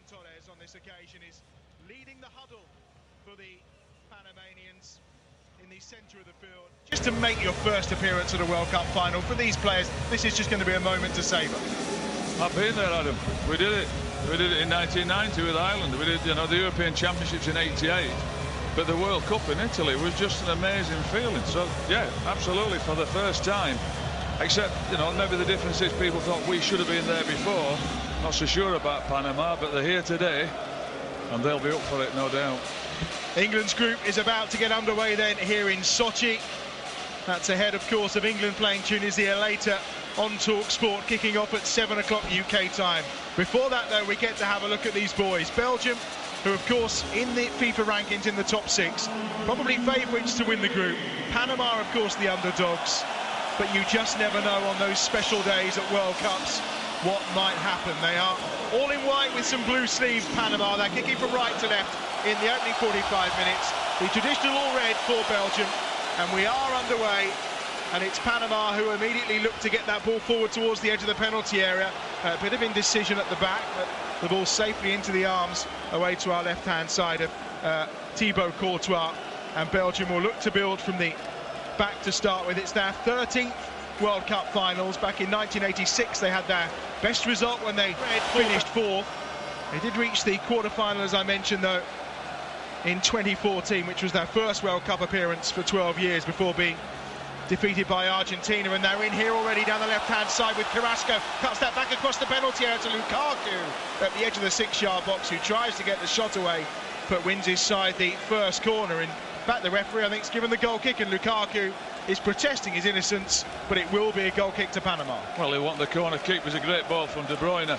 Torres on this occasion is leading the huddle for the Panamanians in the centre of the field. Just to make your first appearance at a World Cup final, for these players, this is just going to be a moment to savour. I've been there, Adam. We did it. We did it in 1990 with Ireland. We did, the European Championships in '88. But the World Cup in Italy was just an amazing feeling. So, yeah, absolutely, for the first time. Except, maybe the difference is people thought we should have been there before. Not so sure about Panama, but they're here today, and they'll be up for it, no doubt. England's group is about to get underway then here in Sochi. That's ahead, of course, of England playing Tunisia later on TalkSport, kicking off at 7 o'clock UK time. Before that, though, we get to have a look at these boys. Belgium, who, of course, in the FIFA rankings in the top 6, probably favourites to win the group. Panama, of course, the underdogs. But you just never know on those special days at World Cups what might happen. They are all in white with some blue sleeves, Panama. They're kicking from right to left in the opening 45 minutes. The traditional all red for Belgium. And we are underway. And it's Panama who immediately look to get that ball forward towards the edge of the penalty area. A bit of indecision at the back, but the ball safely into the arms away to our left-hand side of Thibaut Courtois. And Belgium will look to build from the back to start with. It's their 13th World Cup finals. Back in 1986 they had their best result when they finished 4th. They did reach the quarter-final, as I mentioned, though, in 2014, which was their first World Cup appearance for 12 years before being defeated by Argentina. And they're in here already down the left-hand side with Carrasco. Cuts that back across the penalty area to Lukaku at the edge of the 6-yard box, who tries to get the shot away but wins his side the first corner. In fact, the referee, I think, has given the goal kick, and Lukaku is protesting his innocence, but it will be a goal kick to Panama. Well, they want the corner kick. It was a great ball from De Bruyne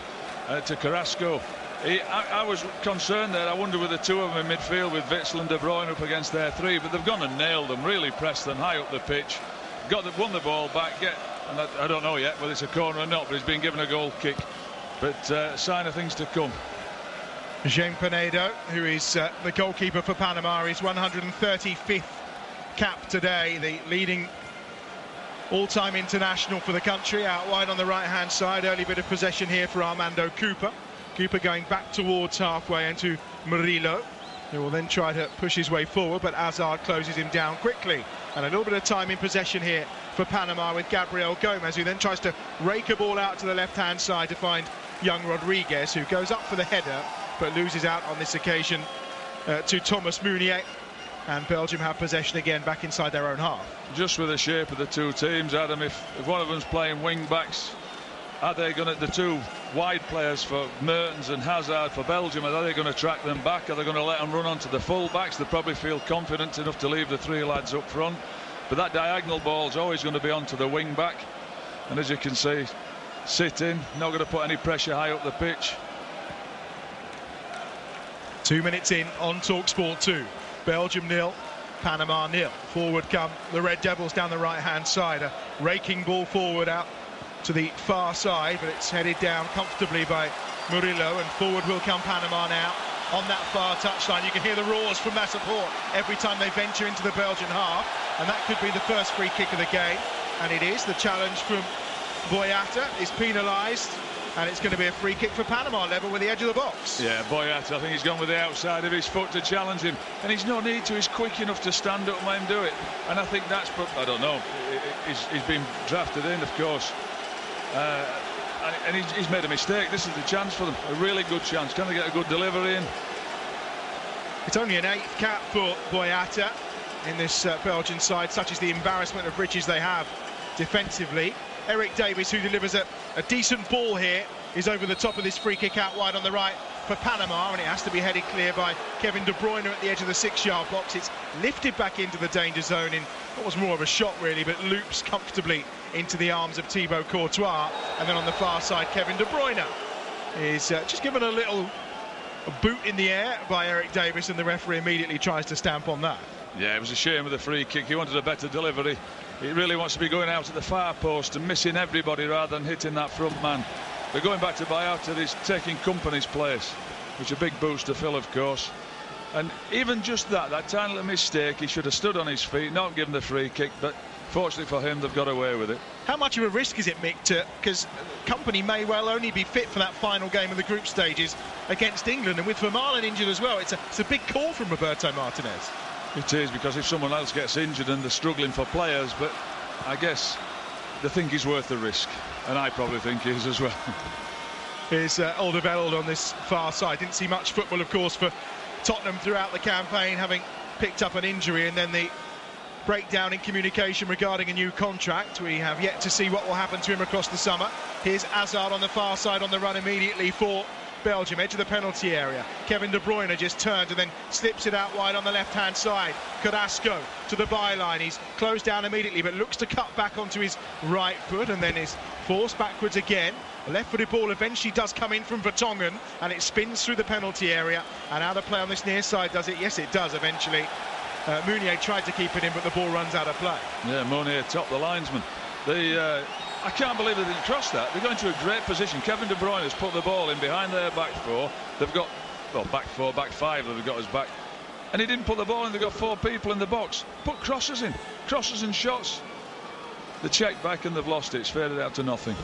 to Carrasco. I was concerned there. I wonder with the two of them in midfield, with Witsel and De Bruyne up against their 3, but they've gone and nailed them, really pressed them high up the pitch, won the ball back, and I don't know yet whether it's a corner or not, but he's been given a goal kick. But sign of things to come. Jean Pinedo, who is the goalkeeper for Panama, is 135th cap today, the leading all-time international for the country. Out wide on the right-hand side, early bit of possession here for Armando Cooper. Cooper going back towards halfway into Murillo, who will then try to push his way forward, but Hazard closes him down quickly. And a little bit of time in possession here for Panama with Gabriel Gomez, who then tries to rake a ball out to the left-hand side to find young Rodriguez, who goes up for the header, but loses out on this occasion to Thomas Meunier. And Belgium have possession again back inside their own half. Just with the shape of the two teams, Adam, if one of them's playing wing-backs, are they going to, the two wide players for Mertens and Hazard for Belgium, are they going to track them back? Are they going to let them run onto the full-backs? They probably feel confident enough to leave the 3 lads up front. But that diagonal ball's always going to be onto the wing-back. And as you can see, sitting, not going to put any pressure high up the pitch. 2 minutes in on TalkSport 2. Belgium 0, Panama 0. Forward come the Red Devils down the right-hand side. A raking ball forward out to the far side, but it's headed down comfortably by Murillo, and forward will come Panama now on that far touchline. You can hear the roars from their support every time they venture into the Belgian half, and that could be the first free kick of the game, and it is. The challenge from Boyata is penalised, and it's going to be a free kick for Panama, level with the edge of the box. Yeah, Boyata, I think he's gone with the outside of his foot to challenge him, and he's no need to. He's quick enough to stand up and let him do it, and I think that's, I don't know, he's been drafted in, of course, and he's made a mistake. This is the chance for them, a really good chance. Can they get a good delivery in? It's only an 8th cap for Boyata in this Belgian side, such as the embarrassment of riches they have defensively. Eric Davis, who delivers a decent ball here, is over the top of this free kick out wide on the right for Panama, and it has to be headed clear by Kevin De Bruyne at the edge of the 6-yard box. It's lifted back into the danger zone in what was more of a shot, really, but loops comfortably into the arms of Thibaut Courtois. And then on the far side, Kevin De Bruyne is just given a boot in the air by Eric Davis, and the referee immediately tries to stamp on that. Yeah, it was a shame of the free kick. He wanted a better delivery. He really wants to be going out at the far post and missing everybody rather than hitting that front man. But going back to Boyata, he's taking company's place, which is a big boost to Phil, of course. And even just that tiny little mistake, he should have stood on his feet, not given the free kick. But Fortunately for him, they've got away with it. How much of a risk is it, Mick, because Company may well only be fit for that final game of the group stages against England, and with Vermaelen injured as well, it's a big call from Roberto Martinez. It is, because if someone else gets injured and they're struggling for players, but I guess they think he's worth the risk, and I probably think he is as well. Here's Alderweireld on this far side. Didn't see much football, of course, for Tottenham throughout the campaign, having picked up an injury, and then the breakdown in communication regarding a new contract. We have yet to see what will happen to him across the summer. Here's Hazard on the far side on the run immediately for Belgium, edge of the penalty area. Kevin De Bruyne just turned and then slips it out wide on the left-hand side. Carrasco to the byline. He's closed down immediately, but looks to cut back onto his right foot and then is forced backwards again. A left-footed ball eventually does come in from Vertonghen, and it spins through the penalty area. And out of play on this near side, does it? Yes, it does eventually. Meunier tried to keep it in, but the ball runs out of play. Yeah, Meunier topped the linesman. I can't believe they didn't cross that. They're going to a great position. Kevin De Bruyne has put the ball in behind their back four. They've got, well, back four, back five they've got his back. And he didn't put the ball in. They've got 4 people in the box. Put crosses in. Crosses and shots. They checked back and they've lost it. It's faded out to nothing.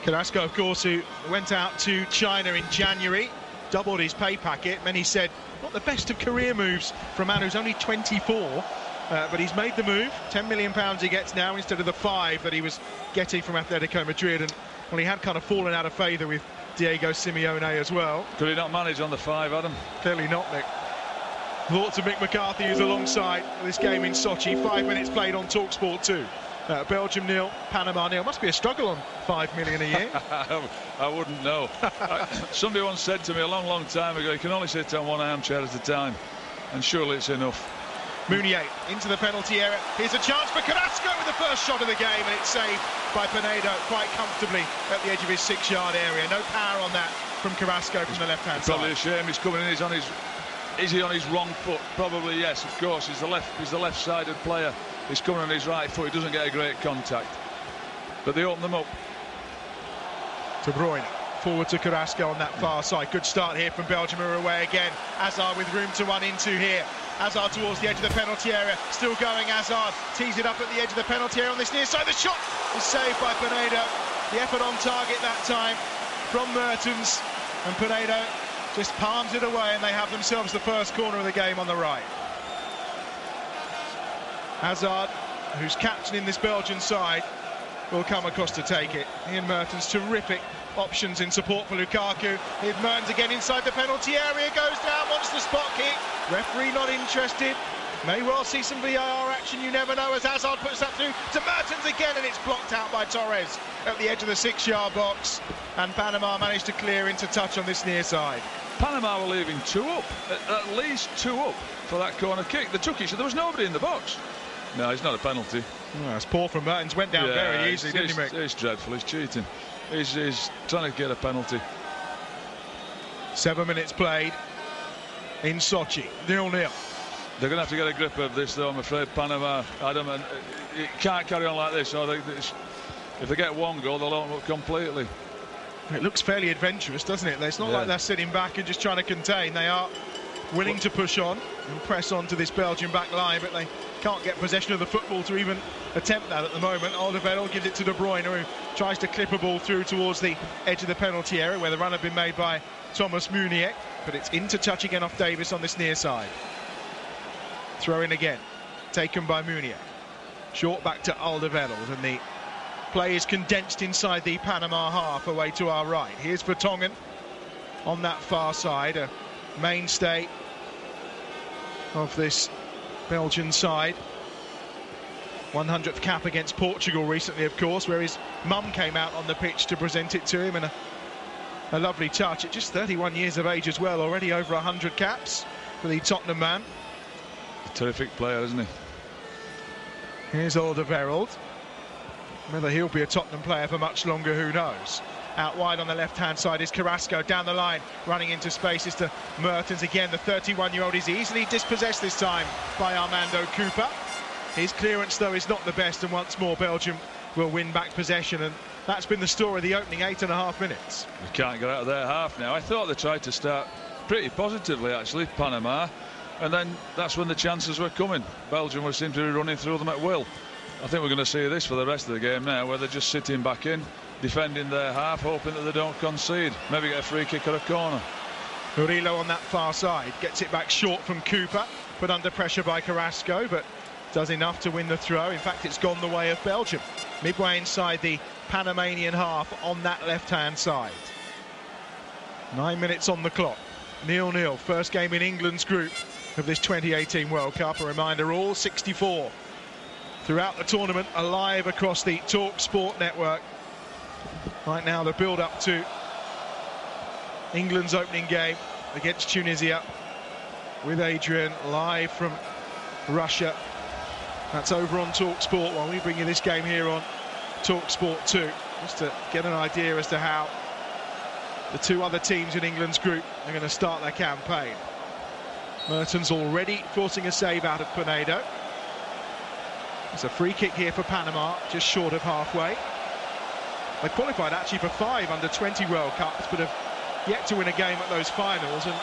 Carrasco, of course, who went out to China in January, doubled his pay packet. Many said, not the best of career moves from a man who's only 24. But he's made the move. £10 million he gets now instead of the 5 that he was getting from Atletico Madrid. And well, he had kind of fallen out of favour with Diego Simeone as well. Could he not manage on the 5, Adam? Clearly not, Mick. Thoughts of Mick McCarthy, who's alongside this game in Sochi. 5 minutes played on TalkSport 2. Belgium 0, Panama 0. Must be a struggle on $5 million a year. I wouldn't know. Somebody once said to me a long time ago, you can only sit on one armchair at a time, and surely it's enough. Meunier into the penalty area. Here's a chance for Carrasco with the first shot of the game, and it's saved by Pinedo quite comfortably at the edge of his 6-yard area. No power on that from Carrasco from the left-hand side. Probably a shame he's coming in. He's on his. Is he on his wrong foot? Probably yes. Of course, he's the left-sided player. He's coming on his right foot. He doesn't get a great contact, but they open them up. De Bruyne forward to Carrasco on that far side. Good start here from Belgium, who are away again. Hazard with room to run into here. Hazard towards the edge of the penalty area, still going. Hazard tees it up at the edge of the penalty area on this near side. The shot is saved by Pinedo. The effort on target that time from Mertens, and Pinedo just palms it away, and they have themselves the first corner of the game on the right. Hazard, who's captaining this Belgian side, will come across to take it. Ian Mertens, terrific options in support for Lukaku. Here's Mertens again inside the penalty area, goes down, wants the spot kick. Referee not interested. May well see some VAR action, you never know, as Hazard puts that through to Mertens again, and it's blocked out by Torres at the edge of the 6-yard box, and Panama managed to clear into touch on this near side. Panama were leaving 2 up, at least 2 up for that corner kick. They took it, so there was nobody in the box. No, it's not a penalty. Well, it's poor from Mertens, went down very easily, didn't he, Mick? It's dreadful, he's cheating. He's trying to get a penalty. 7 minutes played in Sochi, 0-0. They're going to have to get a grip of this, though, I'm afraid, Panama. Adam, and it can't carry on like this. Or if they get 1 goal, they'll open up completely. It looks fairly adventurous, doesn't it? It's not like they're sitting back and just trying to contain. They are willing to push on and press on to this Belgian back line, but they can't get possession of the football to even attempt that at the moment. Alderweireld gives it to De Bruyne, who tries to clip a ball through towards the edge of the penalty area, where the run had been made by Thomas Meunier, but it's into touch again off Davis on this near side. Throw in again, taken by Meunier. Short back to Alderweireld, and the play is condensed inside the Panama half away to our right. Here's Vertonghen on that far side, a mainstay of this Belgian side. 100th cap against Portugal recently, of course, where his mum came out on the pitch to present it to him, and a lovely touch at just 31 years of age as well, already over 100 caps for the Tottenham man. A terrific player, isn't he? Here's Alderweireld. Whether he'll be a Tottenham player for much longer, who knows. Out wide on the left-hand side is Carrasco, down the line, running into spaces to Mertens again. The 31-year-old is easily dispossessed this time by Armando Cooper. His clearance, though, is not the best, and once more Belgium will win back possession, and that's been the story of the opening 8.5 minutes. We can't get out of their half now. I thought they tried to start pretty positively, actually, Panama, and then that's when the chances were coming. Belgium seemed to be running through them at will. I think we're going to see this for the rest of the game now, where they're just sitting back in, defending their half, hoping that they don't concede. Maybe get a free kick or a corner. Murillo on that far side gets it back short from Cooper, put under pressure by Carrasco, but does enough to win the throw. In fact, it's gone the way of Belgium. Midway inside the Panamanian half on that left-hand side. 9 minutes on the clock. 0-0. First game in England's group of this 2018 World Cup. A reminder, all 64 throughout the tournament are live across the Talk Sport network. Right now, the build-up to England's opening game against Tunisia with Adrian live from Russia. That's over on Talk Sport while we bring you this game here on Talk Sport 2, just to get an idea as to how the two other teams in England's group are going to start their campaign. Mertens already forcing a save out of Pinedo. It's a free kick here for Panama, just short of halfway. They qualified actually for 5 under-20 World Cups, but have yet to win a game at those finals. And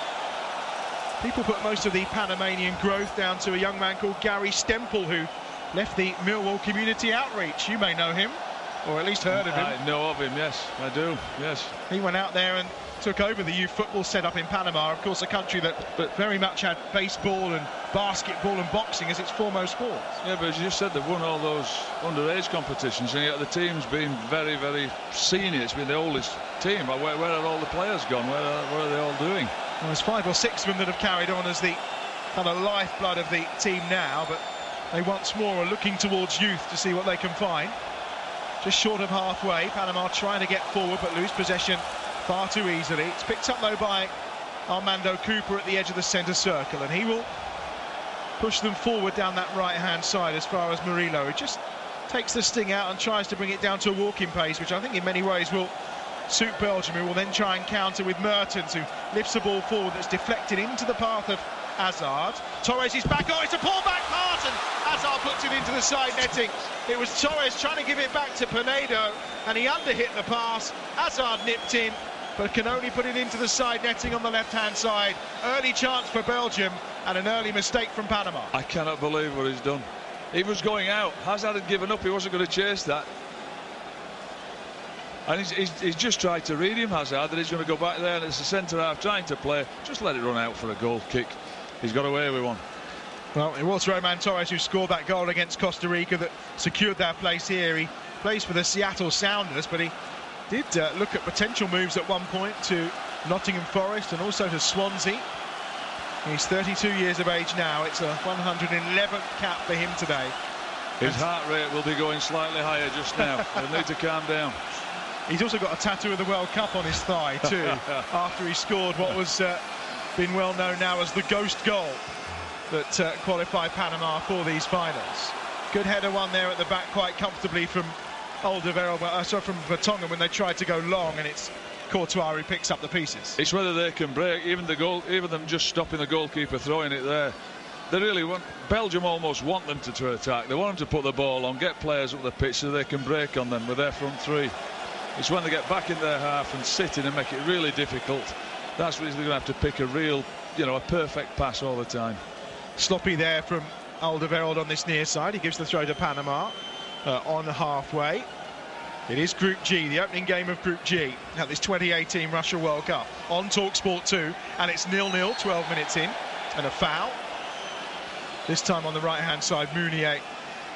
people put most of the Panamanian growth down to a young man called Gary Stempel, who left the Millwall Community Outreach. You may know him, or at least heard of him. I know of him, yes, I do, yes. He went out there and took over the youth football setup in Panama, of course a country that very much had baseball and basketball and boxing as its foremost sports. Yeah, but as you just said, they've won all those underage competitions, and yet the team's been very, very senior. It's been the oldest team. Where are all the players gone? What are they all doing? Well, there's 5 or 6 of them that have carried on as the kind of lifeblood of the team now, but they once more are looking towards youth to see what they can find. Just short of halfway, Panama trying to get forward but lose possession far too easily. It's picked up though by Armando Cooper at the edge of the centre circle, and he will push them forward down that right-hand side as far as Murillo, who just takes the sting out and tries to bring it down to a walking pace, which I think in many ways will suit Belgium, who will then try and counter with Mertens, who lifts the ball forward that's deflected into the path of Hazard. Torres is back. Oh, it's a pull-back pass, and Hazard puts it into the side netting. It was Torres trying to give it back to Pinedo, and he underhit the pass. Hazard nipped in, but can only put it into the side netting on the left-hand side. Early chance for Belgium, and an early mistake from Panama. I cannot believe what he's done. He was going out. Hazard had given up. He wasn't going to chase that. And he's just tried to read him, Hazard, that he's going to go back there, and it's the centre-half trying to play. Just let it run out for a goal kick. He's got away with one. Well, it was Roman Torres who scored that goal against Costa Rica that secured their place here. He plays for the Seattle Sounders, but he did look at potential moves at one point to Nottingham Forest and also to Swansea. He's 32 years of age now. It's a 111th cap for him today. His heart rate will be going slightly higher just now. He'll need to calm down. He's also got a tattoo of the World Cup on his thigh too, after he scored what was been well known now as the ghost goal that qualified Panama for these finals. Good header one there at the back, quite comfortably from from Vertonghen when they tried to go long, and it's Courtois who picks up the pieces. It's whether they can break, even them just stopping the goalkeeper throwing it there. They really want, Belgium almost want them to attack. They want them to put the ball on, get players up the pitch so they can break on them with their front three. It's when they get back in their half and sit in and make it really difficult. That's when they're going to have to pick a real, a perfect pass all the time. Sloppy there from Alderweireld on this near side. He gives the throw to Panama on halfway. It is Group G, the opening game of Group G at this 2018 Russia World Cup on TalkSport 2, and it's 0-0, 12 minutes in, and a foul. This time on the right-hand side, Mounier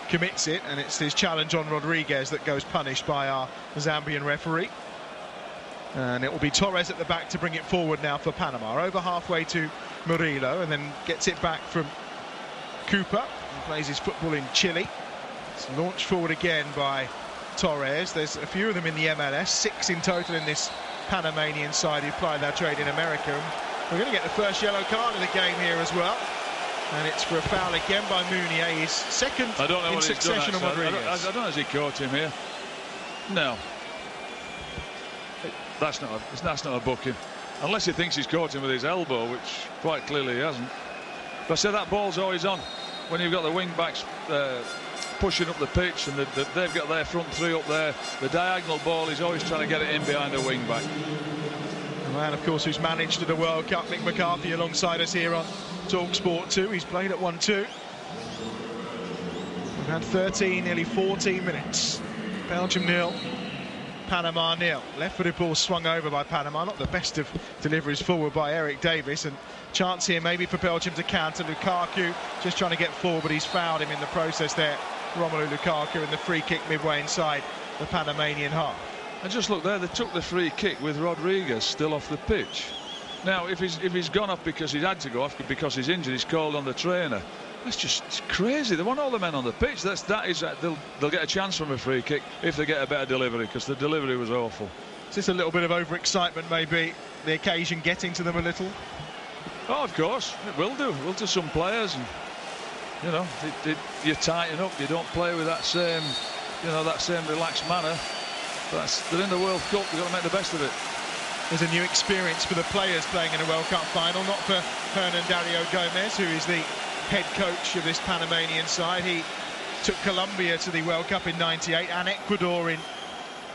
commits it, and it's his challenge on Rodriguez that goes punished by our Zambian referee. And it will be Torres at the back to bring it forward now for Panama. Over halfway to Murillo, and then gets it back from Cooper, who plays his football in Chile. It's launched forward again by Torres. There's a few of them in the MLS, 6 in total in this Panamanian side who ply their trade in America. And we're going to get the first yellow card of the game here as well. And it's for a foul again by Mounier, his second in succession on Rodriguez. I don't know if he caught him here. No. That's not a booking. Unless he thinks he's caught him with his elbow, which quite clearly he hasn't. But I say that ball's always on. When you've got the wing-backs pushing up the pitch and they've got their front three up there, the diagonal ball is always trying to get it in behind the wing-back. The man, of course, who's managed at the World Cup, Mick McCarthy, alongside us here on TalkSport 2. He's played at 1-2. We've had 13, nearly 14 minutes. Belgium 0, Panama 0. Left-footed ball swung over by Panama. Not the best of deliveries forward by Eric Davis, and chance here maybe for Belgium to counter. Lukaku just trying to get forward, but he's fouled him in the process there. Romelu Lukaku, in the free kick midway inside the Panamanian half. And just look there, they took the free kick with Rodriguez still off the pitch. Now, if he's gone off because he's had to go off because he's injured, he's called on the trainer. That's just crazy. They want all the men on the pitch. They'll get a chance from a free kick if they get a better delivery, because the delivery was awful. Is this a little bit of overexcitement, maybe? The occasion getting to them a little? Oh, of course, it will do. It will to some players, and you know, you tighten up. You don't play with that same, that same relaxed manner. They're in the World Cup. You've got to make the best of it. There's a new experience for the players playing in a World Cup final, not for Hernan Dario Gomez, who is the head coach of this Panamanian side. He took Colombia to the World Cup in '98 and Ecuador in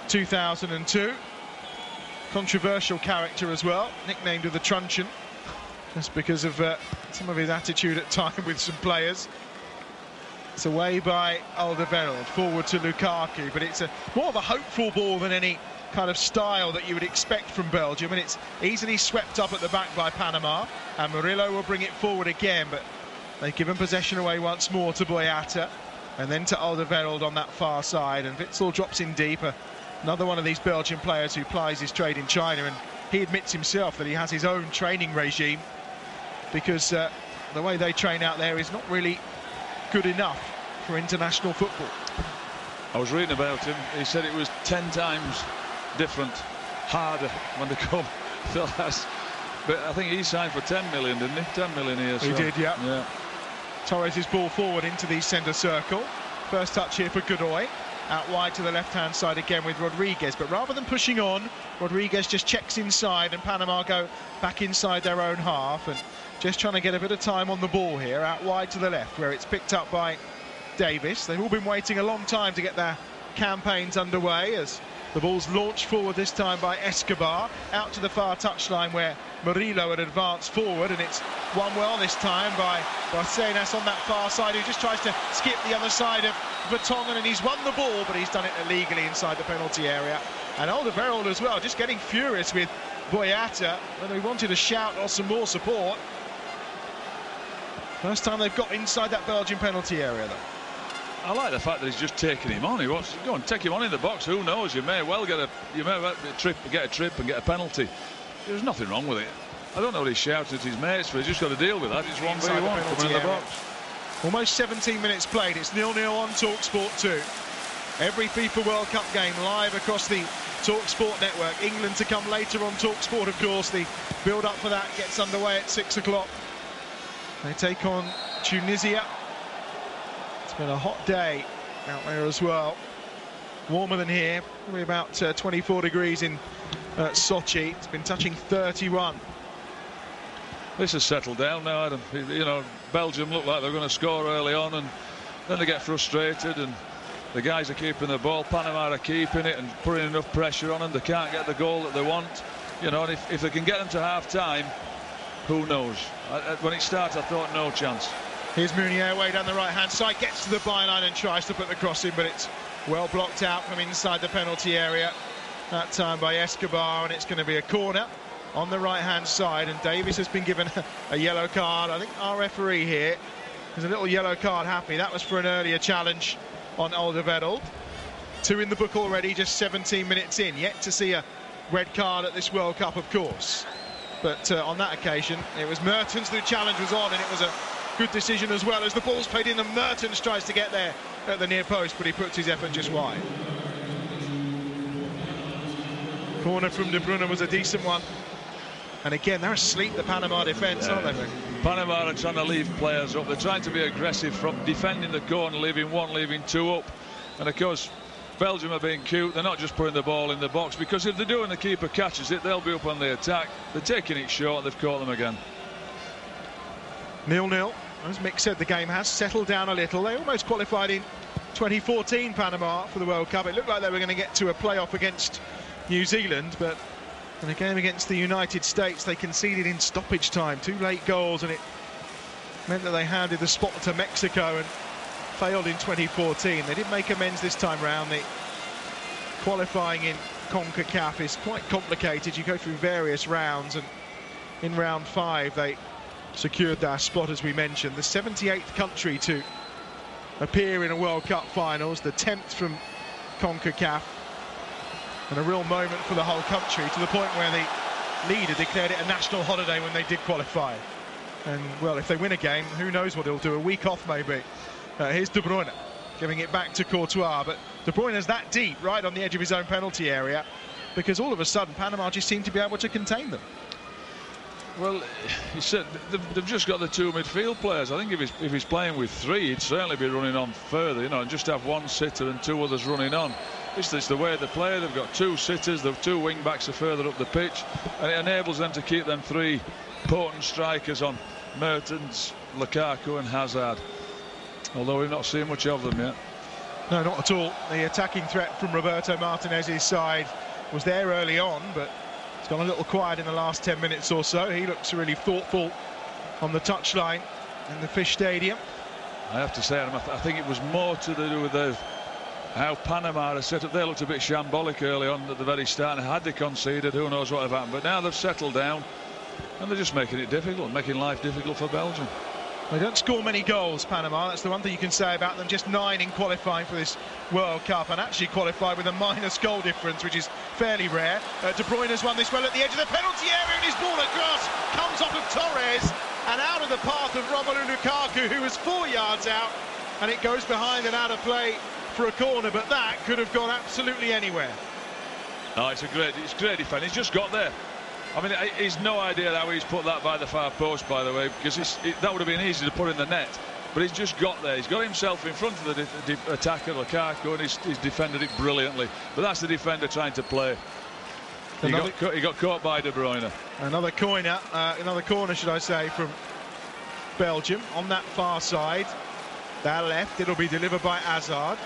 2002. Controversial character as well, nicknamed the Truncheon, just because of some of his attitude at time with some players. It's away by Alderweireld, forward to Lukaku, but it's more of a hopeful ball than any kind of style that you would expect from Belgium, and it's easily swept up at the back by Panama, and Murillo will bring it forward again, but they've given possession away once more to Boyata, and then to Alderweireld on that far side, and Witsel drops in deep. Another one of these Belgian players who plies his trade in China, and he admits himself that he has his own training regime, because the way they train out there is not really good enough for international football. I was reading about him. He said it was 10 times different, harder when they come. But I think he signed for 10 million, didn't he? 10 million a year. He did, yeah. Torres' ball forward into the centre circle. First touch here for Godoy. Out wide to the left-hand side again with Rodriguez. But rather than pushing on, Rodriguez just checks inside, and Panama go back inside their own half, and just trying to get a bit of time on the ball here. Out wide to the left, where it's picked up by Davis. They've all been waiting a long time to get their campaigns underway, as the ball's launched forward this time by Escobar. Out to the far touchline where Murillo had advanced forward, and it's won well this time by Barcenas on that far side, who just tries to skip the other side of Vertonghen, and he's won the ball, but he's done it illegally inside the penalty area. And Alderweireld as well, just getting furious with Boyata, whether he wanted a shout or some more support. First time they've got inside that Belgian penalty area, though. I like the fact that he's just taking him on. He wants to go and take him on in the box. Who knows? You may well get a trip and get a penalty. There's nothing wrong with it. I don't know what he's shouting at his mates for. He's just got to deal with that. It's 1v1 coming in the box. Almost 17 minutes played. It's 0-0 on TalkSport 2. Every FIFA World Cup game live across the TalkSport network. England to come later on TalkSport, of course. The build-up for that gets underway at 6 o'clock. They take on Tunisia. It's been a hot day out there as well. Warmer than here, probably about 24 degrees in Sochi. It's been touching 31. This has settled down now, Adam. You know, Belgium look like they're going to score early on, and then they get frustrated, and the guys are keeping the ball. Panama are keeping it and putting enough pressure on them. They can't get the goal that they want. You know, and if they can get them to half-time, who knows? When it starts, I thought no chance. Here's Meunier way down the right-hand side, gets to the byline and tries to put the cross in, but it's well blocked out from inside the penalty area. That time by Escobar, and it's going to be a corner on the right-hand side, and Davis has been given a yellow card. I think our referee here is a little yellow card happy. That was for an earlier challenge on Alderweireld. 2 in the book already, just 17 minutes in. Yet to see a red card at this World Cup, of course. But on that occasion, it was Mertens who challenge was on, and it was a good decision as well, as the ball's played in and Mertens tries to get there at the near post, but he puts his effort just wide. Corner from De Bruyne was a decent one. And again, they're asleep, the Panama defence, aren't they? Panama are trying to leave players up. They're trying to be aggressive from defending the corner, leaving 1, leaving 2 up. And of course, Belgium are being cute. They're not just putting the ball in the box, because if they do and the keeper catches it, they'll be up on the attack. They're taking it short. They've caught them again. 0-0. As Mick said, the game has settled down a little. They almost qualified in 2014, Panama, for the World Cup. It looked like they were going to get to a playoff against New Zealand, but in a game against the United States, they conceded in stoppage time. 2 late goals, and it meant that they handed the spot to Mexico, and failed in 2014. They did make amends this time round. The qualifying in CONCACAF is quite complicated. You go through various rounds, and in round 5 they secured their spot, as we mentioned, the 78th country to appear in a World Cup finals, the 10th from CONCACAF, and a real moment for the whole country, to the point where the leader declared it a national holiday when they did qualify. And well, if they win a game, who knows what he'll do, a week off maybe. Here's De Bruyne giving it back to Courtois, but De Bruyne's that deep, right on the edge of his own penalty area, because all of a sudden Panama just seemed to be able to contain them. Well, he said they've just got the 2 midfield players. I think if he's playing with 3, he'd certainly be running on further, you know, and just have 1 sitter and 2 others running on. It's the way they play. They've got 2 sitters, the 2 wing backs are further up the pitch, and it enables them to keep them 3 potent strikers on Mertens, Lukaku and Hazard, although we've not seen much of them yet. No, not at all. The attacking threat from Roberto Martinez's side was there early on, but it's gone a little quiet in the last 10 minutes or so. He looks really thoughtful on the touchline in the Fish Stadium. I have to say, Adam, I think it was more to do with how Panama are set up. They looked a bit shambolic early on at the very start, and had they conceded, who knows what would have happened. But now they've settled down, and they're just making it difficult, making life difficult for Belgium. They don't score many goals, Panama. That's the one thing you can say about them. Just 9 in qualifying for this World Cup, and actually qualified with a minus goal difference, which is fairly rare. De Bruyne has won this well at the edge of the penalty area, and his ball across comes off of Torres and out of the path of Romelu Lukaku, who was 4 yards out, and it goes behind and out of play for a corner. But that could have gone absolutely anywhere. No, it's great defending. He's just got there. I mean, he's no idea how he's put that by the far post, by the way, because that would have been easy to put in the net. But he's just got there. He's got himself in front of the attacker, Lukaku, and he's defended it brilliantly. But that's the defender trying to play. He got caught by De Bruyne. Another corner, should I say, from Belgium on that far side. That left, it'll be delivered by Hazard.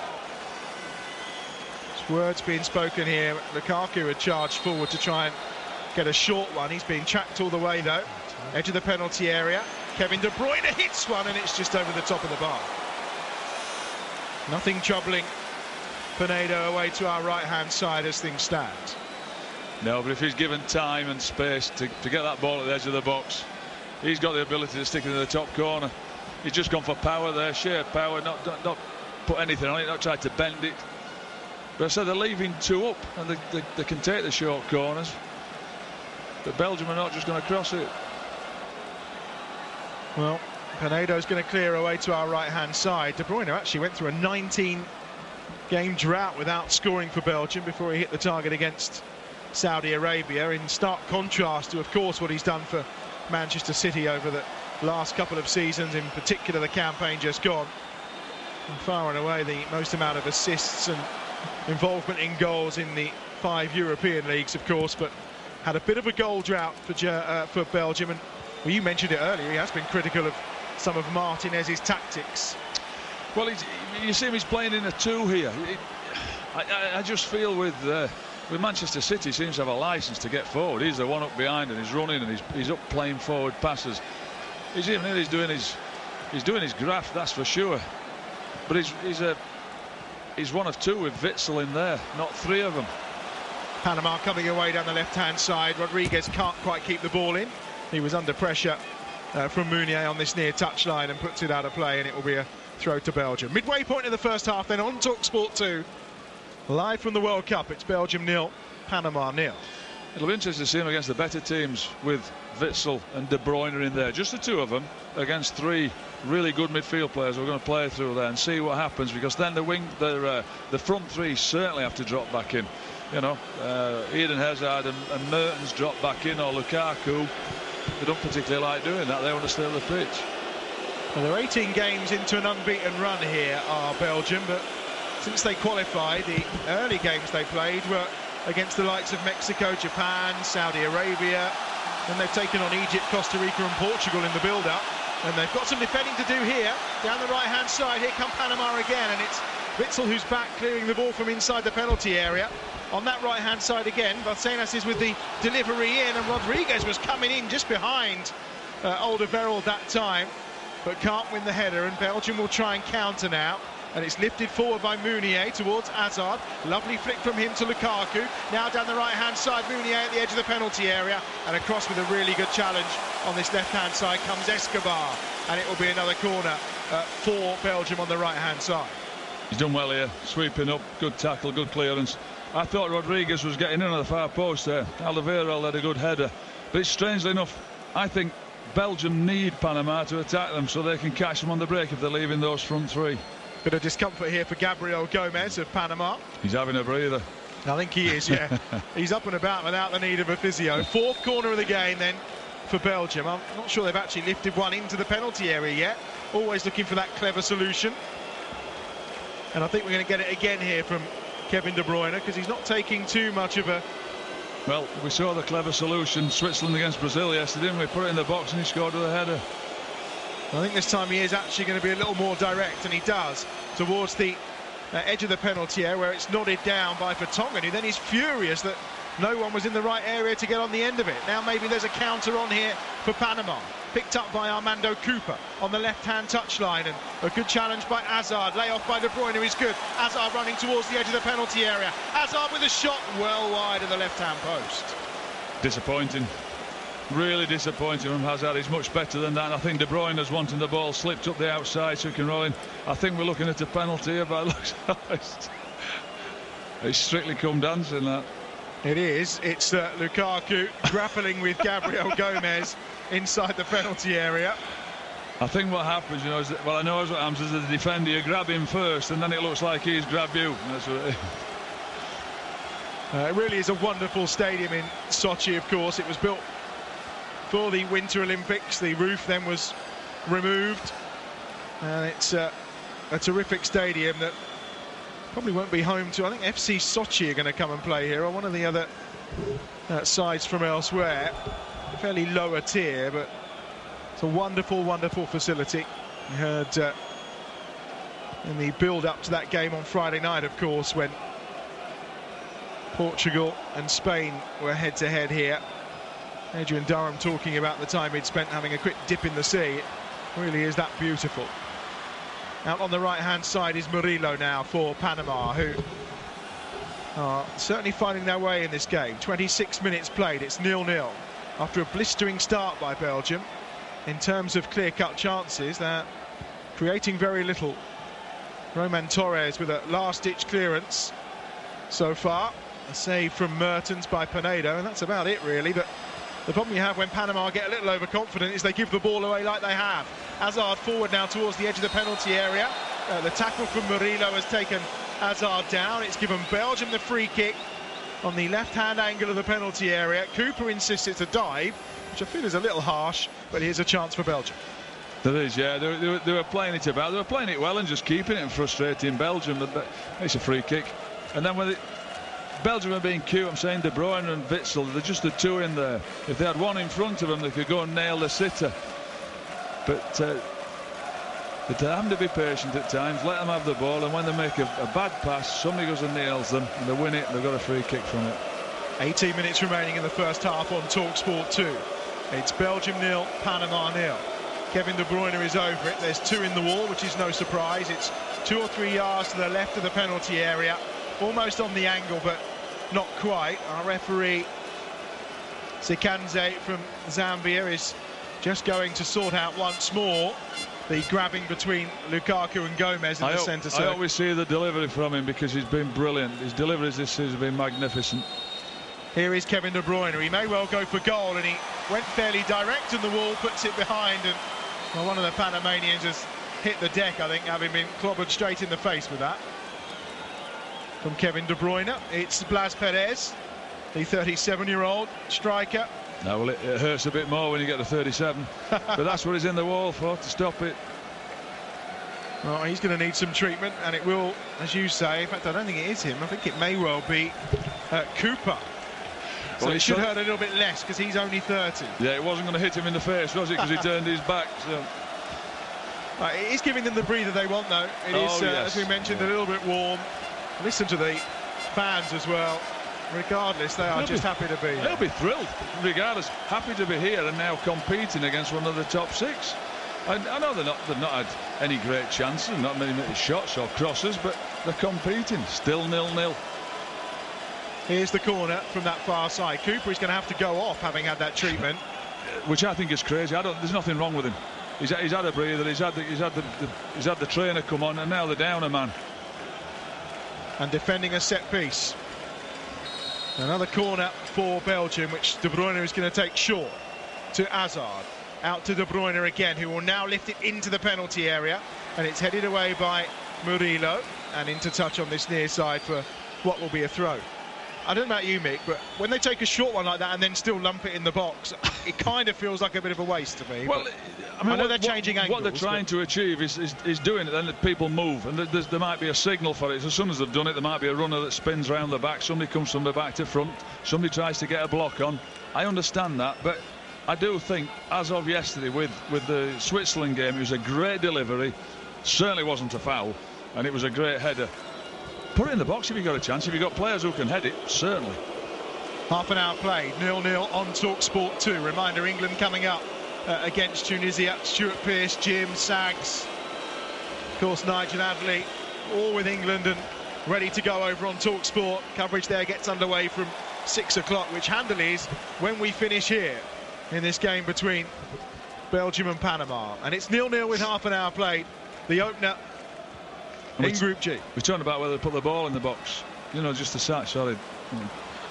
There's words being spoken here. Lukaku had charged forward to try and get a short one. He's been tracked all the way though. Edge of the penalty area. Kevin De Bruyne hits one, and it's just over the top of the bar. Nothing troubling Pinedo away to our right hand side as things stand. No, but if he's given time and space to get that ball at the edge of the box, he's got the ability to stick it in the top corner. He's just gone for power there, sheer power, not put anything on it, not tried to bend it. But I said they're leaving 2 up, and they can take the short corners. But Belgium are not just going to cross it. Well, Pinedo's going to clear away to our right-hand side. De Bruyne actually went through a 19-game drought without scoring for Belgium before he hit the target against Saudi Arabia, in stark contrast to, of course, what he's done for Manchester City over the last couple of seasons, in particular the campaign just gone. And far and away the most amount of assists and involvement in goals in the 5 European leagues, of course, but had a bit of a goal drought for Belgium. And well, you mentioned it earlier, he has been critical of some of Martinez's tactics. Well, you see him, he's playing in a 2 here. I just feel with Manchester City, he seems to have a licence to get forward. He's the one up behind, and he's running, and he's up playing forward passes. He's doing his graft, that's for sure. But he's one of 2 with Witsel in there, not 3 of them. Panama coming away down the left-hand side. Rodriguez can't quite keep the ball in. He was under pressure from Meunier on this near touchline and puts it out of play, and it will be a throw to Belgium. Midway point in the first half then on TalkSport 2. Live from the World Cup, it's Belgium 0, Panama 0. It'll be interesting to see him against the better teams with Witsel and De Bruyne in there. Just the 2 of them against 3 really good midfield players who are going to play through there, and see what happens, because then the front 3 certainly have to drop back in. You know, Eden Hazard and Mertens drop back in, or Lukaku. They don't particularly like doing that. They want to stay on the pitch. Well, they're 18 games into an unbeaten run here, are Belgium, but since they qualified, the early games they played were against the likes of Mexico, Japan, Saudi Arabia, and they've taken on Egypt, Costa Rica and Portugal in the build-up, and they've got some defending to do here. Down the right-hand side, here come Panama again, and it's Witsel who's back, clearing the ball from inside the penalty area. On that right-hand side again, Barcenas is with the delivery in, and Rodriguez was coming in just behind Alderweireld that time. but can't win the header, and Belgium will try and counter now. And it's lifted forward by Meunier towards Hazard. Lovely flick from him to Lukaku. Now down the right-hand side, Meunier at the edge of the penalty area. And across with a really good challenge on this left-hand side comes Escobar. And it will be another corner for Belgium on the right-hand side. He's done well here, sweeping up, good tackle, good clearance. I thought Rodriguez was getting in on the far post there. Alderweireld had a good header. But strangely enough, I think Belgium need Panama to attack them so they can catch them on the break if they're leaving those front three. Bit of discomfort here for Gabriel Gomez of Panama. He's having a breather. I think he is, yeah. He's up and about without the need of a physio. Fourth corner of the game then for Belgium. I'm not sure they've actually lifted one into the penalty area yet. Always looking for that clever solution. And I think we're going to get it again here from Kevin De Bruyne, because he's not taking too much of a... Well, we saw the clever solution, Switzerland against Brazil yesterday, didn't we? Put it in the box and he scored with a header. I think this time he is actually going to be a little more direct, and he does, towards the edge of the penalty area, where it's nodded down by Vertonghen, who then is furious that no one was in the right area to get on the end of it. Now maybe there's a counter on here for Panama. Picked up by Armando Cooper on the left-hand touchline, and a good challenge by Hazard. Lay off by De Bruyne is good. Hazard running towards the edge of the penalty area. Hazard with a shot well wide of the left-hand post. Disappointing. Really disappointing from Hazard. He's much better than that. I think De Bruyne is wanting the ball slipped up the outside so he can roll in. I think we're looking at a penalty here, but it looks honest. It's strictly come dancing, that. It is. It's Lukaku grappling with Gabriel Gomez inside the penalty area. I think what happens, you know, is that, well, I know what happens as a defender, you grab him first and then it looks like he's grabbed you. That's what it is. It really is a wonderful stadium in Sochi, of course. It was built for the Winter Olympics. The roof then was removed, and it's a terrific stadium that probably won't be home to. I think FC Sochi are going to come and play here, or one of the other sides from elsewhere. Fairly lower tier, but it's a wonderful, wonderful facility. We heard in the build-up to that game on Friday night, of course, when Portugal and Spain were head-to-head here. Adrian Durham talking about the time he'd spent having a quick dip in the sea. It really is that beautiful. Out on the right-hand side is Murillo now for Panama, who are certainly finding their way in this game. 26 minutes played, it's 0-0. After a blistering start by Belgium, in terms of clear-cut chances, they're creating very little. Roman Torres with a last-ditch clearance so far. A save from Mertens by Pinedo, and that's about it, really. But the problem you have when Panama get a little overconfident is they give the ball away like they have. Hazard forward now towards the edge of the penalty area. The tackle from Murillo has taken Hazard down. It's given Belgium the free kick on the left-hand angle of the penalty area. Cooper insists it's a dive, which I feel is a little harsh, but here's a chance for Belgium. There is, yeah. They were playing it about. They were playing it well and just keeping it and frustrating Belgium. But it's a free kick. And then when Belgium are being cute, I'm saying De Bruyne and Witsel, they're just the two in there. If they had one in front of them, they could go and nail the sitter. But they have to be patient at times, let them have the ball, and when they make a bad pass, somebody goes and nails them, and they win it, and they've got a free kick from it. 18 minutes remaining in the first half on TalkSport 2. It's Belgium 0, Panama 0. Kevin De Bruyne is over it. There's two in the wall, which is no surprise. It's 2 or 3 yards to the left of the penalty area, almost on the angle, but not quite. Our referee Sikanze from Zambia is just going to sort out once more the grabbing between Lukaku and Gomez in the centre circle. I always see the delivery from him because he's been brilliant. His deliveries this season have been magnificent. Here is Kevin De Bruyne. He may well go for goal, and he went fairly direct, and the wall puts it behind, and well, one of the Panamanians has hit the deck, I think, having been clobbered straight in the face with that. From Kevin De Bruyne, it's Blas Perez, the 37-year-old striker. No, well, it hurts a bit more when you get to 37, but that's what he's in the wall for, to stop it. Well, he's going to need some treatment, and it will, as you say, in fact, I don't think it is him. I think it may well be Cooper. So it should hurt a little bit less because he's only 30. Yeah, it wasn't going to hit him in the face, was it? Because he turned his back. So. Right, it is giving them the breather they want, though. It is, yes, as we mentioned, a little bit warm. Listen to the fans as well. Regardless, they are just happy to be here. They'll be thrilled, regardless. Happy to be here and now competing against one of the top 6. I know they've not had any great chances, not many shots or crosses, but they're competing. Still 0-0. Here's the corner from that far side. Cooper is going to have to go off, having had that treatment, which I think is crazy. There's nothing wrong with him. He's had a breather. He's had the trainer come on, and now they're down a man. And defending a set piece. Another corner for Belgium, which De Bruyne is going to take short to Hazard. Out to De Bruyne again, who will now lift it into the penalty area, and it's headed away by Murillo and into touch on this near side for what will be a throw. I don't know about you, Mick, but when they take a short one like that and then still lump it in the box, it kind of feels like a bit of a waste to me. Well, I know they're changing angles. What they're trying to achieve is doing it, then the people move, and there might be a signal for it. So as soon as they've done it, there might be a runner that spins round the back, somebody comes from the back to front, somebody tries to get a block on. I understand that, but I do think, as of yesterday with the Switzerland game, it was a great delivery, certainly wasn't a foul, and it was a great header. Put it in the box if you've got a chance. If you've got players who can head it, certainly. Half an hour played, 0-0 on TalkSport 2. Reminder, England coming up against Tunisia. Stuart Pearce, Jim, Sags, of course Nigel Adley, all with England and ready to go over on TalkSport. Coverage there gets underway from 6 o'clock, which handily is when we finish here in this game between Belgium and Panama. And it's 0-0 with half an hour played. The opener in Group G. We're talking about whether to put the ball in the box. You know, just a sat, sorry.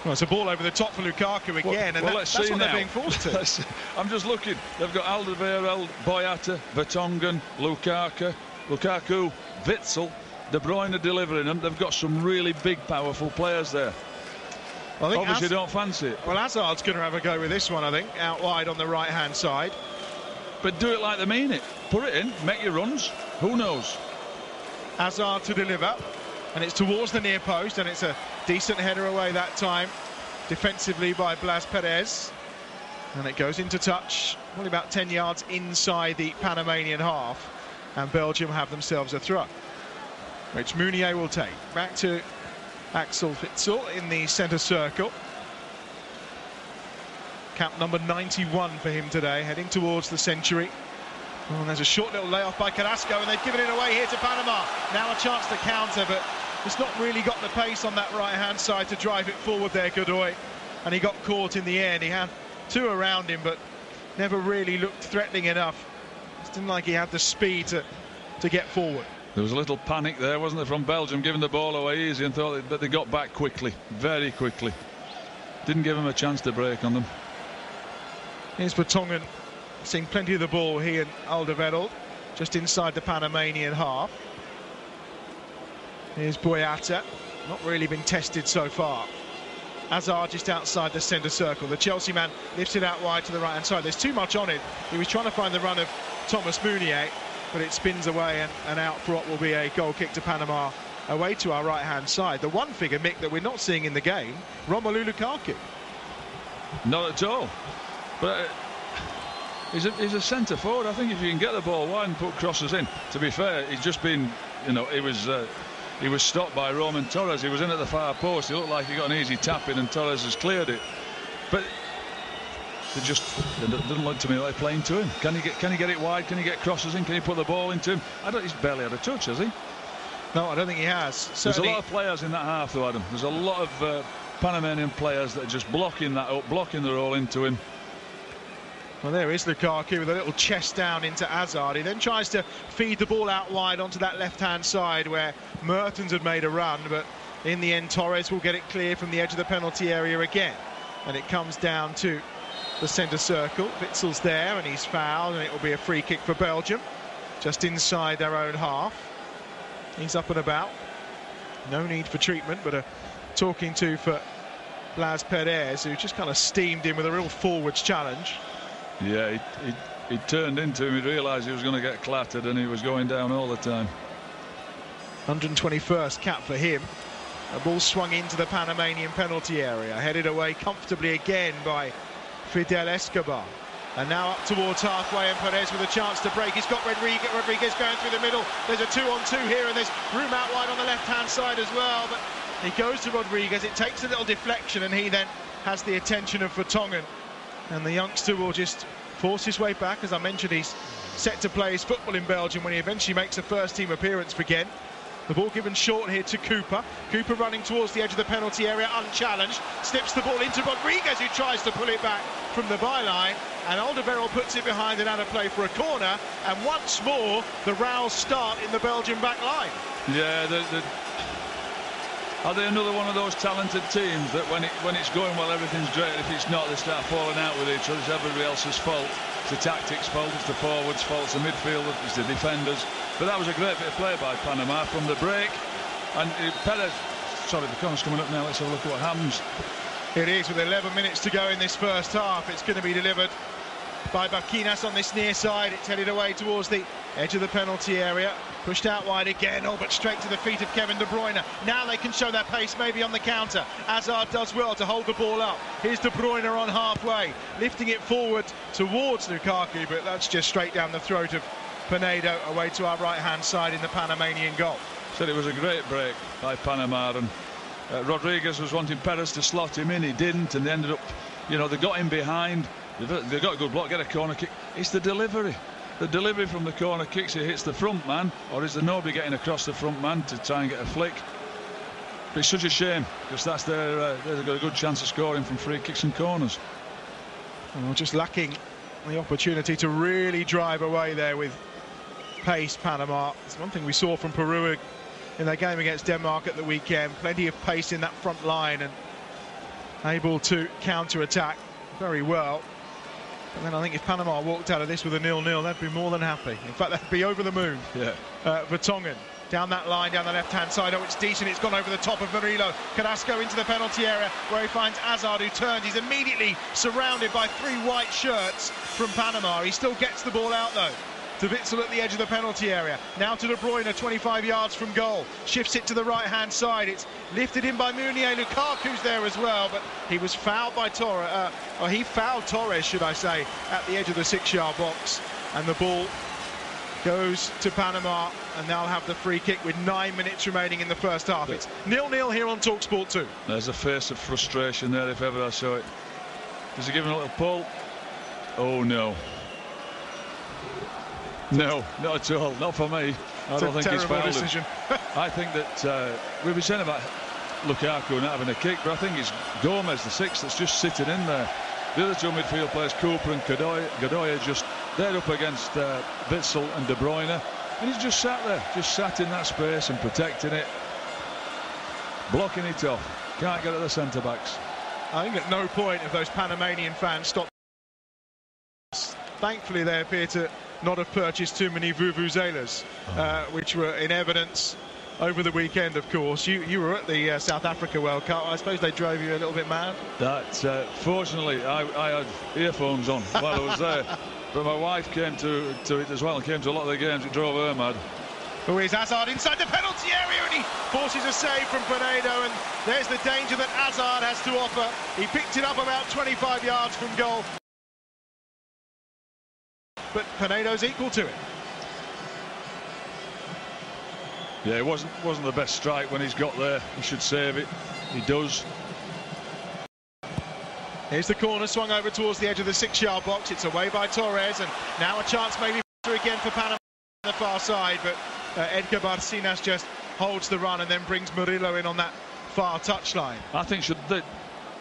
Well, it's a ball over the top for Lukaku again, and that's what they're being forced to. I'm just looking. They've got Alderweireld, Boyata, Vertonghen, Lukaku, Witsel, De Bruyne delivering them. They've got some really big, powerful players there. I think obviously don't fancy it. Well, Hazard's going to have a go with this one, I think, out wide on the right-hand side. But do it like they mean it. Put it in, make your runs. Who knows? Hazard to deliver, and it's towards the near post, and it's a decent header away that time defensively by Blas Perez, and it goes into touch only about 10 yards inside the Panamanian half, and Belgium have themselves a throw which Meunier will take. Back to Axel Witsel in the centre circle. Cap number 91 for him today, heading towards the century. Oh, there's a short little layoff by Carrasco, and they've given it away here to Panama. Now a chance to counter, but it's not really got the pace on that right-hand side to drive it forward there, Godoy. And he got caught in the end. He had two around him, but never really looked threatening enough. It didn't like he had the speed to get forward. There was a little panic there, wasn't there, from Belgium, giving the ball away easy, and thought that they got back quickly, very quickly. Didn't give them a chance to break on them. Here's Vertonghen, seeing plenty of the ball, he and Alderweireld, just inside the Panamanian half. Here's Boyata, not really been tested so far. Hazard just outside the centre circle. The Chelsea man lifts it out wide to the right-hand side. There's too much on it. He was trying to find the run of Thomas Meunier, but it spins away and out for what will be a goal kick to Panama away to our right-hand side. The one figure, Mick, that we're not seeing in the game, Romelu Lukaku. Not at all. But he's a centre forward. I think if you can get the ball wide and put crosses in, to be fair, he's just been, you know, he was stopped by Roman Torres. He was in at the far post. He looked like he got an easy tap in, and Torres has cleared it. But it doesn't look to me like playing to him. Can he get it wide? Can he get crosses in? Can he put the ball into him? He's barely had a touch, has he? No, I don't think he has. Certainly. There's a lot of players in that half, though, Adam. There's a lot of Panamanian players that are just blocking that up, blocking the roll into him. Well, there is Lukaku with a little chest down into Hazard. He then tries to feed the ball out wide onto that left-hand side where Mertens had made a run, but in the end Torres will get it clear from the edge of the penalty area again. And it comes down to the centre circle. Witsel's there and he's fouled, and it will be a free kick for Belgium, just inside their own half. He's up and about. No need for treatment, but a talking to for Blas Perez, who just kind of steamed in with a real forwards challenge. Yeah, he turned into him. He realised he was going to get clattered, and he was going down all the time. 121st cap for him. A ball swung into the Panamanian penalty area, headed away comfortably again by Fidel Escobar. And now up towards halfway, and Perez with a chance to break. He's got Rodriguez going through the middle. There's a 2-on-2 here, and there's room out wide on the left-hand side as well. But he goes to Rodriguez. It takes a little deflection, and he then has the attention of Vertonghen. And the youngster will just force his way back. As I mentioned, he's set to play his football in Belgium when he eventually makes a first-team appearance again. The ball given short here to Cooper. Cooper running towards the edge of the penalty area, unchallenged. Slips the ball into Rodriguez, who tries to pull it back from the byline. And Alderweireld puts it behind and out of play for a corner. And once more, the rows start in the Belgian back line. Yeah, are they another one of those talented teams that when it's going well, everything's great? If it's not, they start falling out with each other. It's everybody else's fault. It's the tactics' fault, it's the forwards' fault, it's the midfield, it's the defenders. But that was a great bit of play by Panama from the break. And Perez, sorry, the corner's coming up now. Let's have a look at what happens. It is, with 11 minutes to go in this first half. It's going to be delivered by Baquinas on this near side. It's headed away towards the edge of the penalty area. Pushed out wide again, but straight to the feet of Kevin De Bruyne. Now they can show their pace, maybe on the counter. Hazard does well to hold the ball up. Here's De Bruyne on halfway, lifting it forward towards Lukaku, but that's just straight down the throat of Pinedo, away to our right-hand side in the Panamanian goal. Said it was a great break by Panama, and Rodriguez was wanting Perez to slot him in. He didn't, and they ended up, they got him behind. They got a good block, get a corner kick. It's the delivery. The delivery from the corner kicks, it hits the front man, or is there nobody getting across the front man to try and get a flick? But it's such a shame, because that's they've got a good chance of scoring from free kicks and corners. Well, just lacking the opportunity to really drive away there with pace, Panama. It's one thing we saw from Peru in their game against Denmark at the weekend. Plenty of pace in that front line and able to counter-attack very well. And then I think if Panama walked out of this with a 0-0, they'd be more than happy. In fact, they'd be over the moon. Yeah. Vertonghen down that line, down the left-hand side. Oh, it's decent. It's gone over the top of Murillo. Carrasco into the penalty area where he finds Hazard, who turns. He's immediately surrounded by 3 white shirts from Panama. He still gets the ball out, though, to Witsel at the edge of the penalty area. Now to De Bruyne, 25 yards from goal. Shifts it to the right-hand side. It's lifted in by Meunier. Lukaku's there as well, but he was fouled by Torres. Or he fouled Torres, should I say, at the edge of the 6-yard box. And the ball goes to Panama, and they'll have the free kick with 9 minutes remaining in the first half. It's 0-0 here on TalkSport 2. There's a face of frustration there, if ever I saw it. Does he give him a little pull? Oh, no. No, not at all. Not for me. I don't think he's fouled him. I think that we've been saying about Lukaku not having a kick, but I think it's Gomez, the 6th, that's just sitting in there. The other 2 midfield players, Cooper and Godoy, just they're up against Witsel and De Bruyne, and he's just sat there, just sat in that space and protecting it, blocking it off. Can't get at the centre backs. I think at no point have those Panamanian fans stopped. Thankfully, they appear to not have purchased too many vuvuzelas, which were in evidence over the weekend, of course. You were at the South Africa World Cup. I suppose they drove you a little bit mad? Fortunately, I had earphones on while I was there. But my wife came to it as well, and came to a lot of the games. It drove her mad. Oh, here's Hazard inside the penalty area, and he forces a save from Pinedo, and there's the danger that Hazard has to offer. He picked it up about 25 yards from goal. But Pinedo's equal to it. Yeah, it wasn't the best strike when he's got there. He should save it. He does. Here's the corner, swung over towards the edge of the 6-yard box. It's away by Torres, and now a chance maybe again for Panama on the far side, but Edgar Barcinas just holds the run and then brings Murillo in on that far touchline. I think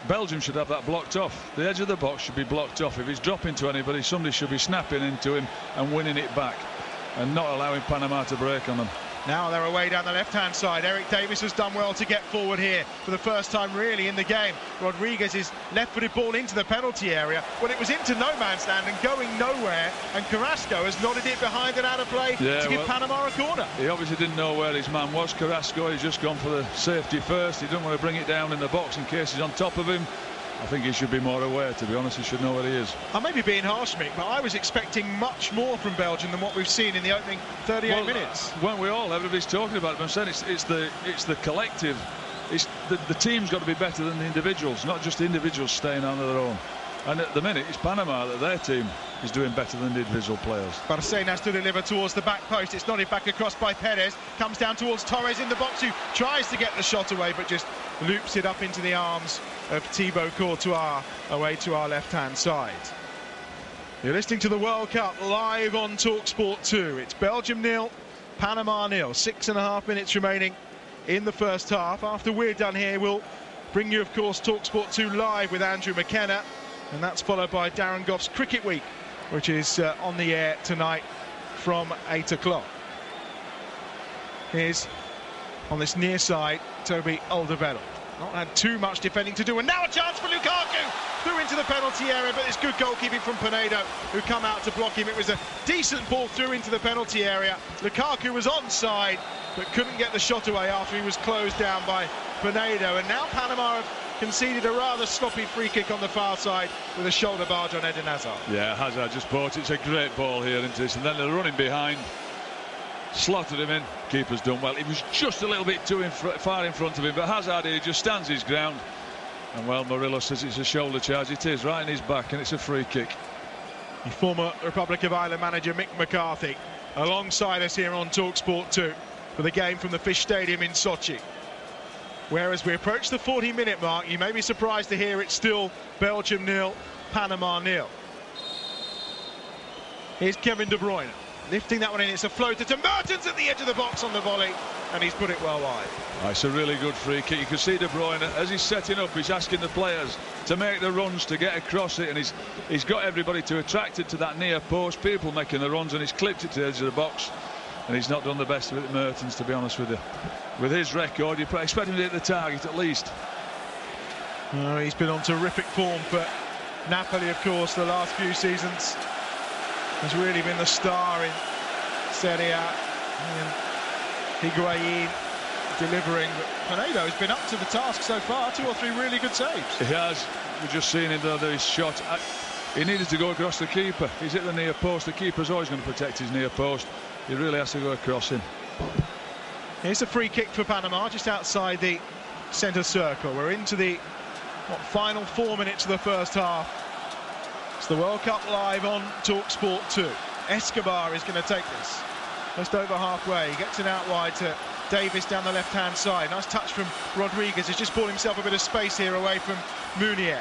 Belgium should have that blocked off. The edge of the box should be blocked off. If he's dropping to anybody, somebody should be snapping into him and winning it back, and not allowing Panama to break on them. Now they're away down the left-hand side. Eric Davis has done well to get forward here for the first time really in the game. Rodriguez's left-footed ball into the penalty area when it was into no man's land and going nowhere, and Carrasco has nodded it behind and out of play to give Panama a corner. He obviously didn't know where his man was, Carrasco. He's just gone for the safety first. He didn't want to bring it down in the box in case he's on top of him. I think he should be more aware, to be honest. He should know where he is. I may be being harsh, Mick, but I was expecting much more from Belgium than what we've seen in the opening 38 minutes. Weren't we all? Everybody's talking about it. But I'm saying it's the collective. It's the team's got to be better than the individuals, not just the individuals staying on their own. And at the minute, it's Panama that their team is doing better than the individual players. Barcenas to deliver towards the back post. It's nodded back across by Perez. Comes down towards Torres in the box, who tries to get the shot away, but just loops it up into the arms of Thibaut Courtois away to our left-hand side. You're listening to the World Cup live on TalkSport 2. It's Belgium 0, Panama 0. 6.5 minutes remaining in the first half. After we're done here, we'll bring you, of course, TalkSport 2 live with Andrew McKenna. And that's followed by Darren Goff's Cricket Week, which is on the air tonight from 8 o'clock. Here's, on this near side, Toby Alderweireld. Not had too much defending to do, and now a chance for Lukaku! Through into the penalty area, but it's good goalkeeping from Pinedo, who come out to block him. It was a decent ball through into the penalty area. Lukaku was onside, but couldn't get the shot away after he was closed down by Pinedo. And now Panama have conceded a rather sloppy free kick on the far side with a shoulder barge on Eden Hazard. Yeah, Hazard just bought it. It's a great ball here, isn't it? And then they're running behind. Slotted him in. Keeper's done well. He was just a little bit too far in front of him, but Hazard here just stands his ground. And well, Murillo says it's a shoulder charge. It is, right in his back, and it's a free kick. The former Republic of Ireland manager Mick McCarthy alongside us here on TalkSport 2 for the game from the Fish Stadium in Sochi. Whereas we approach the 40-minute mark, you may be surprised to hear it's still Belgium 0, Panama 0. Here's Kevin De Bruyne. Lifting that one in, it's a floater to Mertens at the edge of the box on the volley, and he's put it well wide. Oh, it's a really good free kick. You can see De Bruyne, as he's setting up, he's asking the players to make the runs to get across it, and he's got everybody to attract it to that near post, people making the runs, and he's clipped it to the edge of the box, and he's not done the best with it, Mertens, to be honest with you. With his record, you expect him to hit the target at least. Oh, he's been on terrific form for Napoli, of course, the last few seasons. Has really been the star in Serie A. And Higuain delivering. But Pinedo has been up to the task so far. 2 or 3 really good saves. He has. We've just seen him there, his shot. He needed to go across the keeper. He's hit the near post. The keeper's always going to protect his near post. He really has to go across him. Here's a free kick for Panama, just outside the centre circle. We're into the final 4 minutes of the first half. It's the World Cup live on TalkSport 2. Escobar is going to take this. Just over halfway. He gets it out wide to Davis down the left-hand side. Nice touch from Rodriguez. He's just bought himself a bit of space here away from Munier.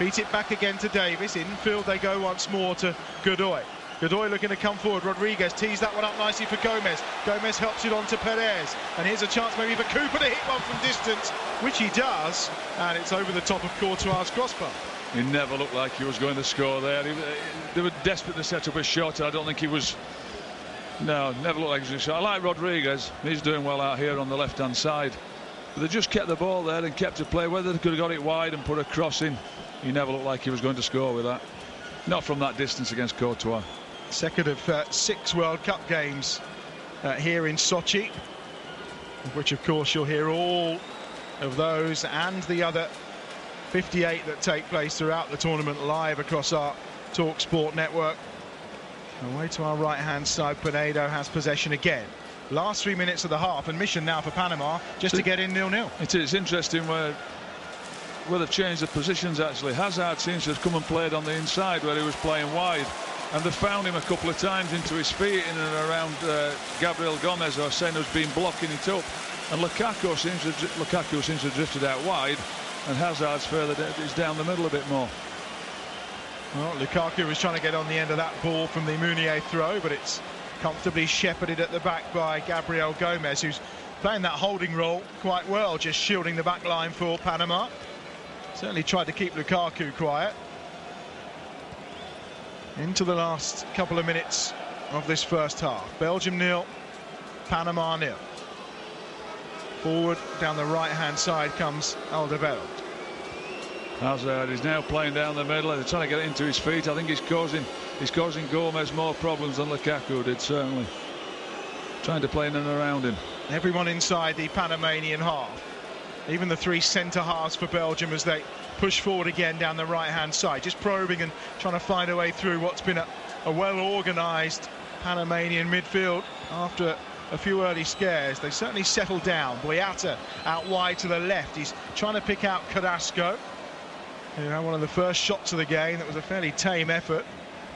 Beat it back again to Davis. Infield they go once more to Godoy. Godoy looking to come forward. Rodriguez tees that one up nicely for Gomez. Gomez helps it on to Perez. And here's a chance maybe for Cooper to hit one from distance, which he does. And it's over the top of Courtois' crossbar. He never looked like he was going to score there. They were desperate to set up a shot. I don't think he was. No, never looked like he was going to shot. I like Rodriguez. He's doing well out here on the left-hand side. But they just kept the ball there and kept it play. Whether they could have got it wide and put a cross in, he never looked like he was going to score with that. Not from that distance against Courtois. Second of 6 World Cup games here in Sochi, which of course you'll hear all of those and the other 58 that take place throughout the tournament live across our TalkSport network. Away to our right-hand side, Pinedo has possession again. Last 3 minutes of the half, and mission now for Panama just to get in 0-0. It is interesting where they've changed the positions actually. Hazard seems to have come and played on the inside where he was playing wide, and they've found him a couple of times into his feet in and around Gabriel Gomez, or saying who's been blocking it up, and Lukaku seems to have drifted out wide, and Hazard's further is down the middle a bit more. Well, Lukaku was trying to get on the end of that ball from the Munier throw, but it's comfortably shepherded at the back by Gabriel Gomez, who's playing that holding role quite well, just shielding the back line for Panama. Certainly tried to keep Lukaku quiet. Into the last couple of minutes of this first half. Belgium 0, Panama 0. Forward down the right-hand side comes Alderweireld. Hazard is now playing down the middle. They're trying to get it into his feet. I think he's causing Gomez more problems than Lukaku did, certainly. Trying to play in and around him. Everyone inside the Panamanian half. Even the 3 centre halves for Belgium as they push forward again down the right-hand side. Just probing and trying to find a way through what's been a well-organised Panamanian midfield after a few early scares. They certainly settled down. Boyata out wide to the left. He's trying to pick out Carrasco. You know, one of the first shots of the game. That was a fairly tame effort.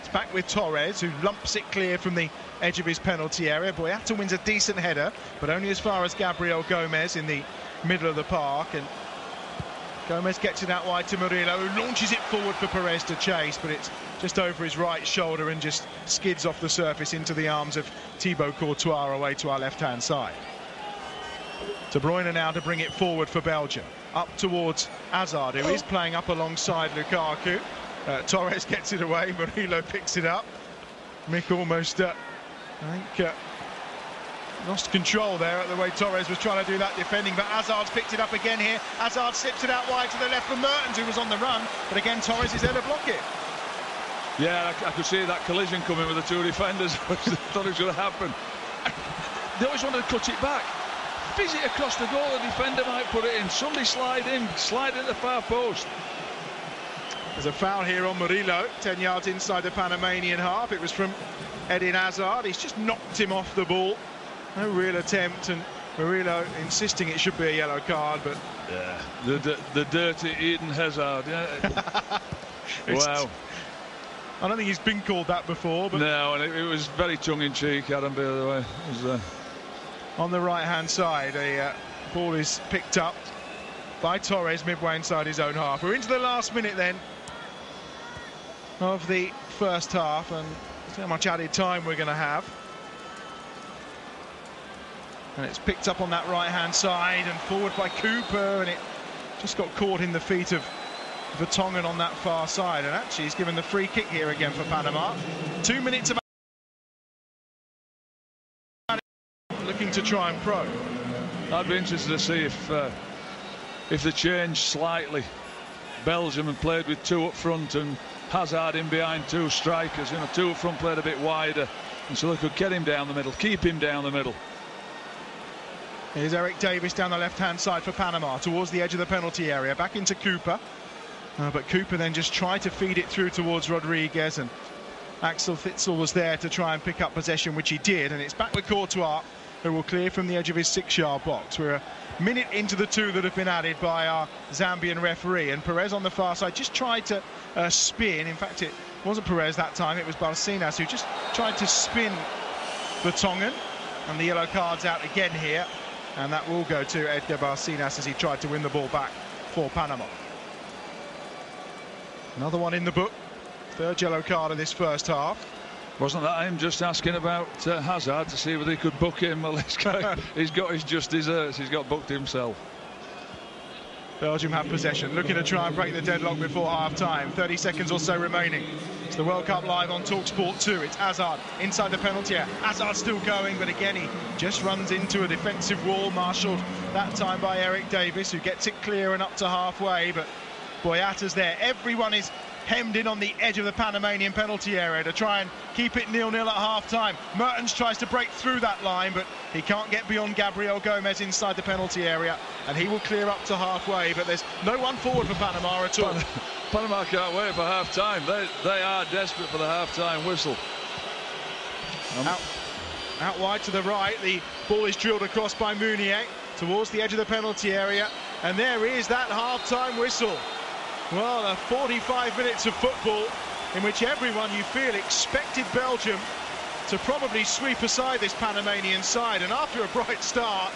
It's back with Torres, who lumps it clear from the edge of his penalty area. Boyata wins a decent header, but only as far as Gabriel Gomez in the middle of the park. And Gomez gets it out wide to Murillo, who launches it forward for Perez to chase, but it's just over his right shoulder and just skids off the surface into the arms of Thibaut Courtois away to our left-hand side. De Bruyne now to bring it forward for Belgium. Up towards Hazard, who is playing up alongside Lukaku. Torres gets it away, Murillo picks it up. Mick almost, I think, lost control there at the way Torres was trying to do that defending, but Hazard's picked it up again here. Hazard slips it out wide to the left from Mertens, who was on the run, but again Torres is there to block it. Yeah, I could see that collision coming with the two defenders. I thought it was going to happen. They always wanted to cut it back. Fizz it across the goal, the defender might put it in. Somebody slide in the far post. There's a foul here on Murillo, 10 yards inside the Panamanian half. It was from Eden Hazard. He's just knocked him off the ball. No real attempt, and Murillo insisting it should be a yellow card, but yeah, the dirty Eden Hazard. Yeah. Wow. I don't think he's been called that before, but no, and it was very tongue-in-cheek, Adam, by the way. It was, on the right-hand side, a ball is picked up by Torres midway inside his own half. We're into the last minute then of the first half, and see how much added time we're going to have. And it's picked up on that right-hand side and forward by Cooper, and it just got caught in the feet of Vertonghen on that far side, and actually he's given the free kick here again for Panama. 2 minutes of looking to try and probe. I'd be interested to see if they change slightly. Belgium had played with two up front and Hazard in behind two strikers. You know, two up front played a bit wider, and so they could get him down the middle, keep him down the middle. Here's Eric Davis down the left-hand side for Panama, towards the edge of the penalty area, back into Cooper. But Cooper then just tried to feed it through towards Rodriguez, and Axel Witsel was there to try and pick up possession, which he did, and it's back with Courtois, who will clear from the edge of his 6-yard box. We're a minute into the two that have been added by our Zambian referee, and Perez on the far side just tried to spin. In fact, it wasn't Perez that time, it was Barcenas who just tried to spin Vertonghen, and the yellow card's out again here, and that will go to Edgar Barcenas as he tried to win the ball back for Panama. Another one in the book, third yellow card of this first half. Wasn't that him just asking about Hazard to see whether he could book him? Well, he's got his just desserts. He's got booked himself. Belgium have possession, looking to try and break the deadlock before half-time. 30 seconds or so remaining. It's the World Cup live on TalkSport 2. It's Hazard inside the penalty area. Hazard still going, but again he just runs into a defensive wall, marshalled that time by Eric Davis, who gets it clear and up to halfway, but Boyata's there. Everyone is hemmed in on the edge of the Panamanian penalty area to try and keep it 0-0 at half-time. Mertens tries to break through that line, but he can't get beyond Gabriel Gomez inside the penalty area, and he will clear up to halfway, but there's no one forward for Panama at all. Panama can't wait for half-time. They are desperate for the half-time whistle. Out wide to the right, the ball is drilled across by Meunier towards the edge of the penalty area, and there is that half-time whistle. Well, 45 minutes of football in which everyone, you feel, expected Belgium to probably sweep aside this Panamanian side, and after a bright start,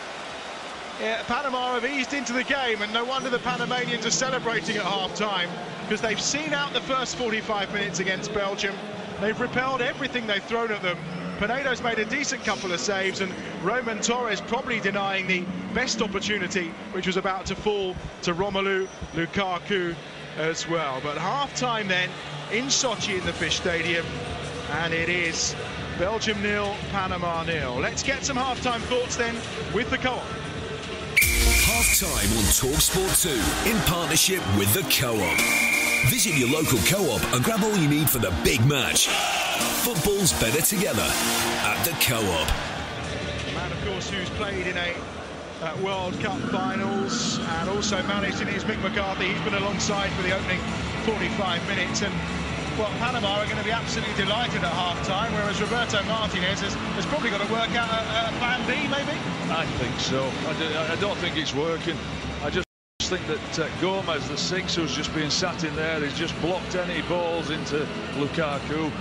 Panama have eased into the game, and no wonder the Panamanians are celebrating at half-time, because they've seen out the first 45 minutes against Belgium. They've repelled everything they've thrown at them. Pinedo's made a decent couple of saves, and Roman Torres probably denying the best opportunity, which was about to fall to Romelu Lukaku as well. But half-time then in Sochi in the Fish Stadium, and it is Belgium 0, Panama 0. Let's get some half-time thoughts then with the Co-op. Half-time on TalkSport 2 in partnership with the Co-op. Visit your local Co-op and grab all you need for the big match. Football's better together at the Co-op. A man, of course, who's played in a World Cup finals and also managed in his Mick McCarthy. He's been alongside for the opening 45 minutes, and well, Panama are going to be absolutely delighted at half-time, whereas Roberto Martinez has probably got to work out a plan B, maybe? I think so. I don't think it's working. I just think that Gomez, the 6, who's just been sat in there, he's just blocked any balls into Lukaku.